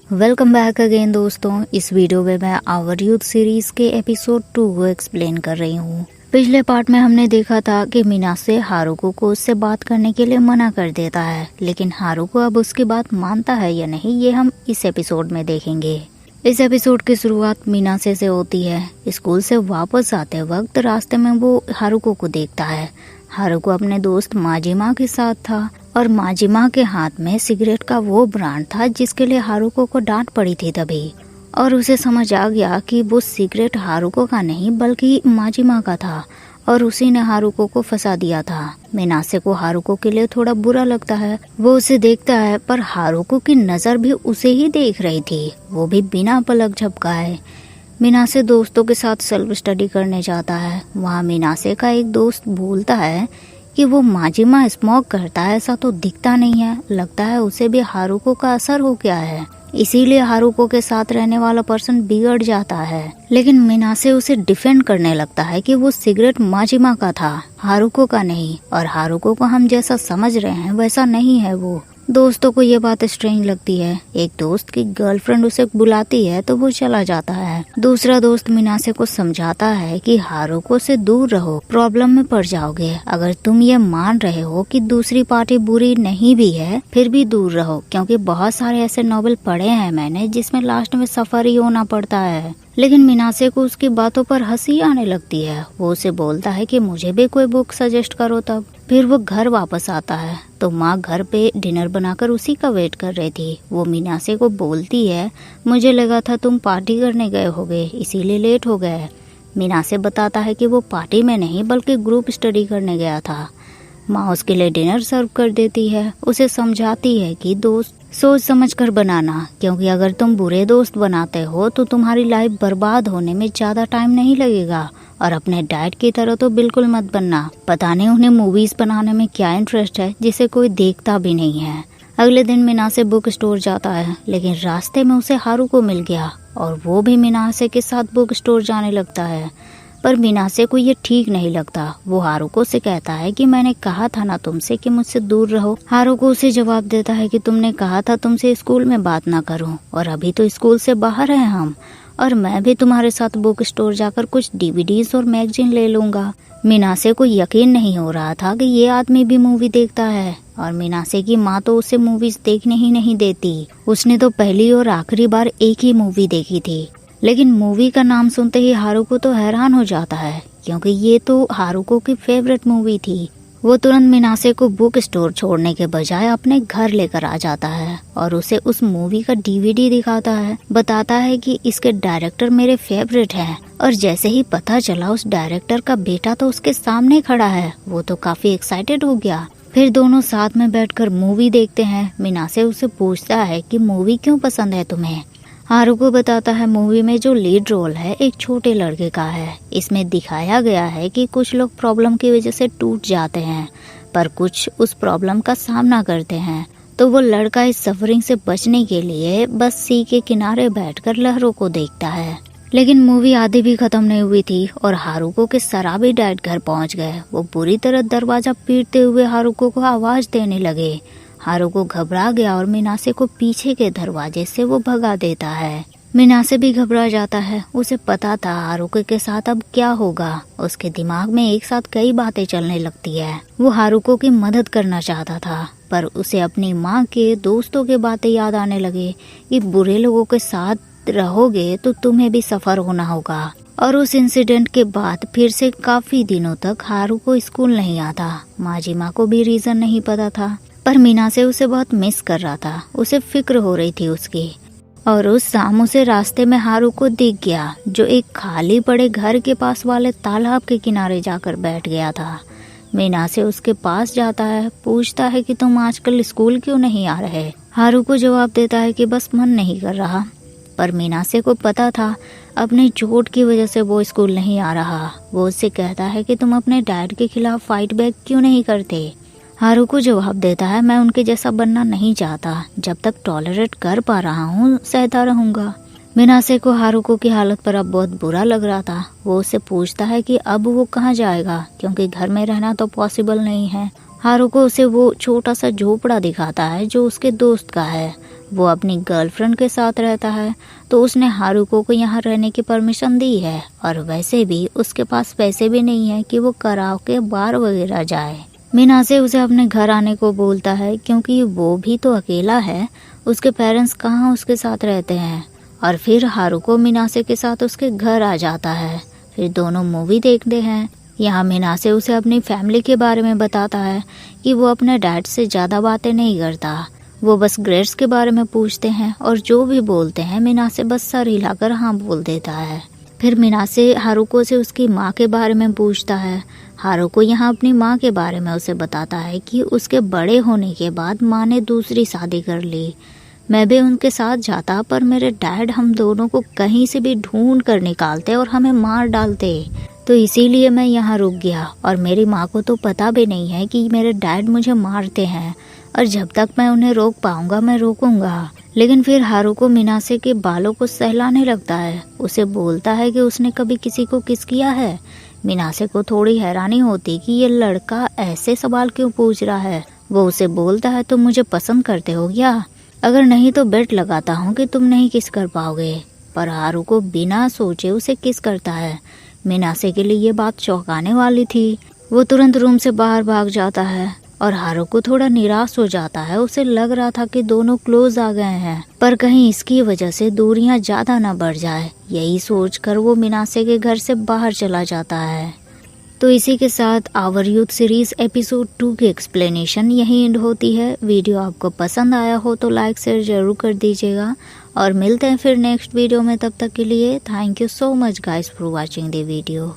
Welcome back again दोस्तों। इस video में मैं आवर यूथ सीरीज के एपिसोड 2 को एक्सप्लेन कर रही हूँ। पिछले पार्ट में हमने देखा था कि मिनासे हारुको को उससे बात करने के लिए मना कर देता है, लेकिन हारुको अब उसकी बात मानता है या नहीं ये हम इस एपिसोड में देखेंगे। इस एपिसोड की शुरुआत मिनासे से होती है। स्कूल से वापस आते वक्त रास्ते में वो हारुको को देखता है। हारुको अपने दोस्त माजिमा के साथ था और माजिमा के हाथ में सिगरेट का वो ब्रांड था जिसके लिए हारुको को डांट पड़ी थी तभी, और उसे समझ आ गया कि वो सिगरेट हारुको का नहीं बल्कि माजिमा का था और उसी ने हारुको को फंसा दिया था। मिनासे को हारुको के लिए थोड़ा बुरा लगता है। वो उसे देखता है पर हारुको की नजर भी उसे ही देख रही थी, वो भी बिना पलक झपकाए। मिनासे दोस्तों के साथ सेल्फ स्टडी करने जाता है। वहाँ मिनासे का एक दोस्त बोलता है कि वो माजिमा स्मोक करता है, ऐसा तो दिखता नहीं है, लगता है उसे भी हारुको का असर हो गया है, इसीलिए हारुको के साथ रहने वाला पर्सन बिगड़ जाता है। लेकिन मिनासे उसे डिफेंड करने लगता है कि वो सिगरेट माजिमा का था, हारुको का नहीं, और हारुको को हम जैसा समझ रहे हैं वैसा नहीं है वो। दोस्तों को ये बात स्ट्रेंज लगती है। एक दोस्त की गर्लफ्रेंड उसे बुलाती है तो वो चला जाता है। दूसरा दोस्त मिनासे को समझाता है कि हारुको से दूर रहो, प्रॉब्लम में पड़ जाओगे। अगर तुम ये मान रहे हो कि दूसरी पार्टी बुरी नहीं भी है फिर भी दूर रहो, क्योंकि बहुत सारे ऐसे नॉवेल पढ़े हैं मैंने जिसमें लास्ट में सफर ही होना पड़ता है। लेकिन मिनासे को उसकी बातों पर हंसी आने लगती है। वो उसे बोलता है कि मुझे भी कोई बुक सजेस्ट करो तब। फिर वो घर वापस आता है तो माँ घर पे डिनर बनाकर उसी का वेट कर रही थी। वो मिनासे को बोलती है, मुझे लगा था तुम पार्टी करने गए होगे इसीलिए लेट हो गए। मिनासे बताता है कि वो पार्टी में नहीं बल्कि ग्रुप स्टडी करने गया था। माँ उसके लिए डिनर सर्व कर देती है। उसे समझाती है कि दोस्त सोच समझ कर बनाना, क्योंकि अगर तुम बुरे दोस्त बनाते हो तो तुम्हारी लाइफ बर्बाद होने में ज्यादा टाइम नहीं लगेगा। और अपने डैड की तरह तो बिल्कुल मत बनना। पता नहीं उन्हें मूवीज बनाने में क्या इंटरेस्ट है जिसे कोई देखता भी नहीं है। अगले दिन मिनासे बुक स्टोर जाता है, लेकिन रास्ते में उसे हारुको मिल गया और वो भी मिनासे के साथ बुक स्टोर जाने लगता है। पर मिनासे को ये ठीक नहीं लगता। वो हारुको से कहता है कि मैंने कहा था ना तुमसे कि मुझसे दूर रहो। हारुको उसे जवाब देता है कि तुमने कहा था तुमसे स्कूल में बात ना करूं, और अभी तो स्कूल से बाहर हैं हम, और मैं भी तुम्हारे साथ बुक स्टोर जाकर कुछ डीवीडीज और मैगजीन ले लूंगा। मिनासे को यकीन नहीं हो रहा था कि ये आदमी भी मूवी देखता है, और मिनासे की माँ तो उसे मूवीज देखने ही नहीं देती। उसने तो पहली और आखिरी बार एक ही मूवी देखी थी। लेकिन मूवी का नाम सुनते ही हारुको तो हैरान हो जाता है, क्योंकि ये तो हारुको की फेवरेट मूवी थी। वो तुरंत मिनासे को बुक स्टोर छोड़ने के बजाय अपने घर लेकर आ जाता है और उसे उस मूवी का डीवीडी दिखाता है। बताता है कि इसके डायरेक्टर मेरे फेवरेट हैं, और जैसे ही पता चला उस डायरेक्टर का बेटा तो उसके सामने खड़ा है, वो तो काफी एक्साइटेड हो गया। फिर दोनों साथ में बैठकर मूवी देखते हैं। मिनासे उसे पूछता है कि मूवी क्यों पसंद है तुम्हें। हारुको बताता है मूवी में जो लीड रोल है एक छोटे लड़के का है। इसमें दिखाया गया है कि कुछ लोग प्रॉब्लम की वजह से टूट जाते हैं, पर कुछ उस प्रॉब्लम का सामना करते हैं। तो वो लड़का इस सफरिंग से बचने के लिए बस सी के किनारे बैठकर लहरों को देखता है। लेकिन मूवी आधी भी खत्म नहीं हुई थी और हारुको के शराबी डैड घर पहुंच गए। वो बुरी तरह दरवाजा पीटते हुए हारुको को आवाज देने लगे। हारुको घबरा गया और मिनासे को पीछे के दरवाजे से वो भगा देता है। मिनासे भी घबरा जाता है। उसे पता था हारुको के साथ अब क्या होगा। उसके दिमाग में एक साथ कई बातें चलने लगती है। वो हारुको की मदद करना चाहता था, पर उसे अपनी माँ के दोस्तों के बातें याद आने लगे कि बुरे लोगों के साथ रहोगे तो तुम्हें भी सफर होना होगा। और उस इंसिडेंट के बाद फिर से काफी दिनों तक हारुको स्कूल नहीं आता। माजिमा को भी रीजन नहीं पता था, पर मिनासे उसे बहुत मिस कर रहा था। उसे फिक्र हो रही थी उसकी। और उस शाम उसे रास्ते में हारुको दिख गया, जो एक खाली पड़े घर के पास वाले तालाब के किनारे जाकर बैठ गया था। मिनासे उसके पास जाता है, पूछता है कि तुम आजकल स्कूल क्यों नहीं आ रहे। हारुको जवाब देता है कि बस मन नहीं कर रहा। पर मिनासे को पता था अपनी चोट की वजह से वो स्कूल नहीं आ रहा। वो उससे कहता है कि तुम अपने डैड के खिलाफ फाइट बैक क्यों नहीं करते। हारुको जवाब देता है, मैं उनके जैसा बनना नहीं चाहता, जब तक टॉलरेट कर पा रहा हूँ सहता रहूंगा। मिनासे को हारुको की हालत पर अब बहुत बुरा लग रहा था। वो उससे पूछता है कि अब वो कहाँ जाएगा, क्योंकि घर में रहना तो पॉसिबल नहीं है हारुको उसे वो छोटा सा झोपड़ा दिखाता है जो उसके दोस्त का है। वो अपनी गर्लफ्रेंड के साथ रहता है, तो उसने हारुको को यहाँ रहने की परमिशन दी है और वैसे भी उसके पास पैसे भी नहीं है कि वो कराओके बार वगैरह जाए। मिनासे उसे अपने घर आने को बोलता है क्योंकि वो भी तो अकेला है, उसके पेरेंट्स कहाँ उसके साथ रहते हैं। और फिर हारुको मिनासे के साथ उसके घर आ जाता है। फिर दोनों मूवी देखते हैं। यहाँ मिनासे उसे अपनी फैमिली के बारे में बताता है कि वो अपने डैड से ज़्यादा बातें नहीं करता, वो बस ग्रेड्स के बारे में पूछते हैं और जो भी बोलते हैं मिनासे बस सर हिलाकर हाँ बोल देता है। फिर मिनासे हारुको से उसकी माँ के बारे में पूछता है। हारुको यहाँ अपनी माँ के बारे में उसे बताता है कि उसके बड़े होने के बाद माँ ने दूसरी शादी कर ली। मैं भी उनके साथ जाता पर मेरे डैड हम दोनों को कहीं से भी ढूंढ कर निकालते और हमें मार डालते, तो इसीलिए मैं यहाँ रुक गया। और मेरी माँ को तो पता भी नहीं है कि मेरे डैड मुझे मारते हैं और जब तक मैं उन्हें रोक पाऊंगा मैं रोकूंगा। लेकिन फिर हारुको मिनासे के बालों को सहलाने लगता है। उसे बोलता है कि उसने कभी किसी को किस किया है। मिनासे को थोड़ी हैरानी होती कि ये लड़का ऐसे सवाल क्यों पूछ रहा है। वो उसे बोलता है तुम मुझे पसंद करते हो क्या? अगर नहीं तो बेट लगाता हूँ कि तुम नहीं किस कर पाओगे। पर हारुको बिना सोचे उसे किस करता है। मिनासे के लिए ये बात चौंकाने वाली थी। वो तुरंत रूम से बाहर भाग जाता है और हारुको थोड़ा निराश हो जाता है। उसे लग रहा था कि दोनों क्लोज आ गए हैं, पर कहीं इसकी वजह से दूरियां ज्यादा ना बढ़ जाए, यही सोचकर वो मिनासे के घर से बाहर चला जाता है। तो इसी के साथ आवर यूथ सीरीज एपिसोड 2 की एक्सप्लेनेशन यही एंड होती है। वीडियो आपको पसंद आया हो तो लाइक शेयर जरूर कर दीजिएगा और मिलते हैं फिर नेक्स्ट वीडियो में। तब तक के लिए thank you so much guys for watching the video.